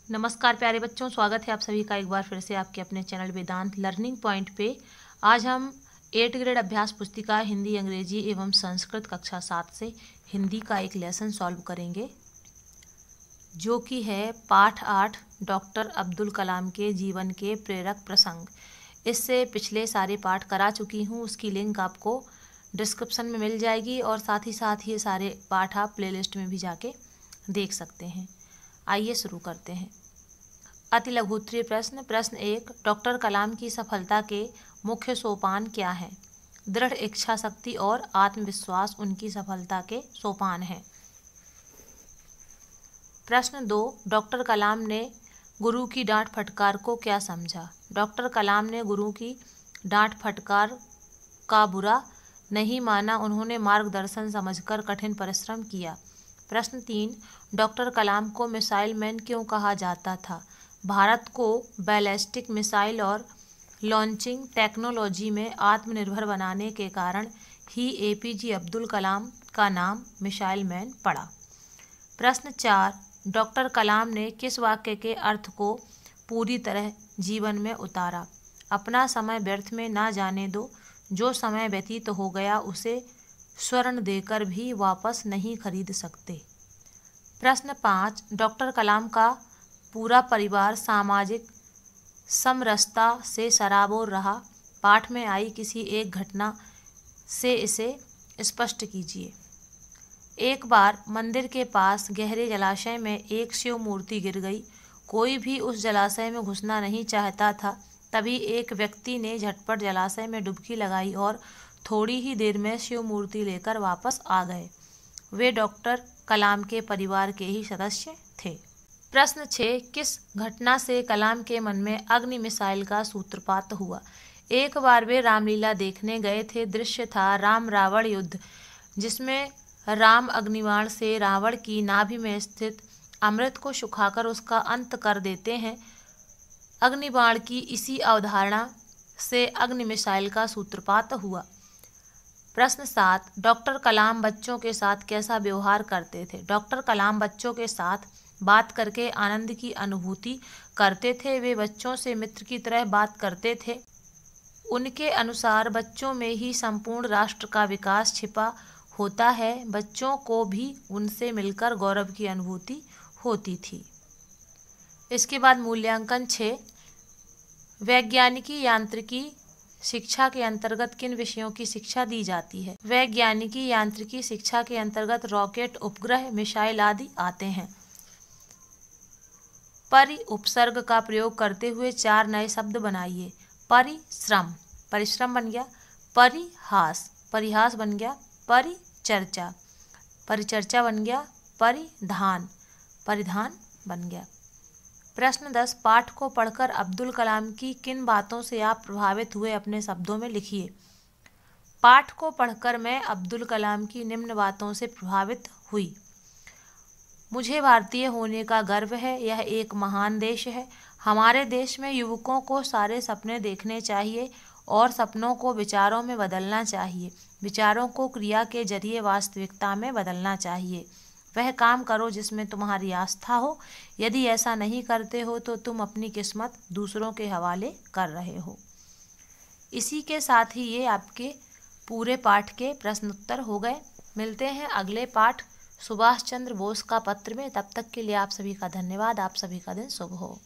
नमस्कार प्यारे बच्चों, स्वागत है आप सभी का एक बार फिर से आपके अपने चैनल वेदांत लर्निंग पॉइंट पे। आज हम 8th ग्रेड अभ्यास पुस्तिका हिंदी, अंग्रेजी एवं संस्कृत कक्षा 7 से हिंदी का एक लेसन सॉल्व करेंगे, जो कि है पाठ 8 डॉक्टर अब्दुल कलाम के जीवन के प्रेरक प्रसंग। इससे पिछले सारे पाठ करा चुकी हूँ, उसकी लिंक आपको डिस्क्रिप्शन में मिल जाएगी और साथ ही ये सारे पाठ आप प्लेलिस्ट में भी जाके देख सकते हैं। आइए शुरू करते हैं। अति लघुत्तरीय प्रश्न। प्रश्न 1, डॉक्टर कलाम की सफलता के मुख्य सोपान क्या हैं? दृढ़ इच्छा शक्ति और आत्मविश्वास उनकी सफलता के सोपान हैं। प्रश्न 2, डॉक्टर कलाम ने गुरु की डांट फटकार को क्या समझा? डॉक्टर कलाम ने गुरु की डांट फटकार का बुरा नहीं माना, उन्होंने मार्गदर्शन समझकर कठिन परिश्रम किया। प्रश्न 3, डॉक्टर कलाम को मिसाइल मैन क्यों कहा जाता था? भारत को बैलिस्टिक मिसाइल और लॉन्चिंग टेक्नोलॉजी में आत्मनिर्भर बनाने के कारण ही एपीजे अब्दुल कलाम का नाम मिसाइल मैन पड़ा। प्रश्न 4, डॉक्टर कलाम ने किस वाक्य के अर्थ को पूरी तरह जीवन में उतारा? अपना समय व्यर्थ में ना जाने दो, जो समय व्यतीत हो गया उसे स्वर्ण देकर भी वापस नहीं खरीद सकते। प्रश्न 5, डॉक्टर कलाम का पूरा परिवार सामाजिक समरसता से सराबोर रहा। पाठ में आई किसी एक घटना से इसे स्पष्ट कीजिए। एक बार मंदिर के पास गहरे जलाशय में एक शिव मूर्ति गिर गई। कोई भी उस जलाशय में घुसना नहीं चाहता था। तभी एक व्यक्ति ने झटपट जलाशय में डुबकी लगाई और थोड़ी ही देर में शिव मूर्ति लेकर वापस आ गए। वे डॉक्टर कलाम के परिवार के ही सदस्य थे। प्रश्न 6, किस घटना से कलाम के मन में अग्नि मिसाइल का सूत्रपात हुआ? एक बार वे रामलीला देखने गए थे। दृश्य था राम रावण युद्ध, जिसमें राम अग्निबाण से रावण की नाभि में स्थित अमृत को सुखाकर उसका अंत कर देते हैं। अग्निबाण की इसी अवधारणा से अग्नि मिसाइल का सूत्रपात हुआ। प्रश्न 7, डॉक्टर कलाम बच्चों के साथ कैसा व्यवहार करते थे? डॉक्टर कलाम बच्चों के साथ बात करके आनंद की अनुभूति करते थे। वे बच्चों से मित्र की तरह बात करते थे। उनके अनुसार बच्चों में ही संपूर्ण राष्ट्र का विकास छिपा होता है। बच्चों को भी उनसे मिलकर गौरव की अनुभूति होती थी। इसके बाद मूल्यांकन 6, वैज्ञानिकी यांत्रिकी शिक्षा के अंतर्गत किन विषयों की शिक्षा दी जाती है? वैज्ञानिकी यांत्रिकी शिक्षा के अंतर्गत रॉकेट, उपग्रह, मिसाइल आदि आते हैं। परि उपसर्ग का प्रयोग करते हुए 4 नए शब्द बनाइए। परिश्रम, परिश्रम बन गया। परिहास, परिहास बन गया। परिचर्चा, परिचर्चा बन गया। परिधान, परिधान बन गया। प्रश्न 10, पाठ को पढ़कर अब्दुल कलाम की किन बातों से आप प्रभावित हुए? अपने शब्दों में लिखिए। पाठ को पढ़कर मैं अब्दुल कलाम की निम्न बातों से प्रभावित हुई। मुझे भारतीय होने का गर्व है। यह एक महान देश है। हमारे देश में युवकों को सारे सपने देखने चाहिए और सपनों को विचारों में बदलना चाहिए। विचारों को क्रिया के जरिए वास्तविकता में बदलना चाहिए। वह काम करो जिसमें तुम्हारी आस्था हो। यदि ऐसा नहीं करते हो तो तुम अपनी किस्मत दूसरों के हवाले कर रहे हो। इसी के साथ ही ये आपके पूरे पाठ के प्रश्न उत्तर हो गए। मिलते हैं अगले पाठ सुभाष चंद्र बोस का पत्र में। तब तक के लिए आप सभी का धन्यवाद। आप सभी का दिन शुभ हो।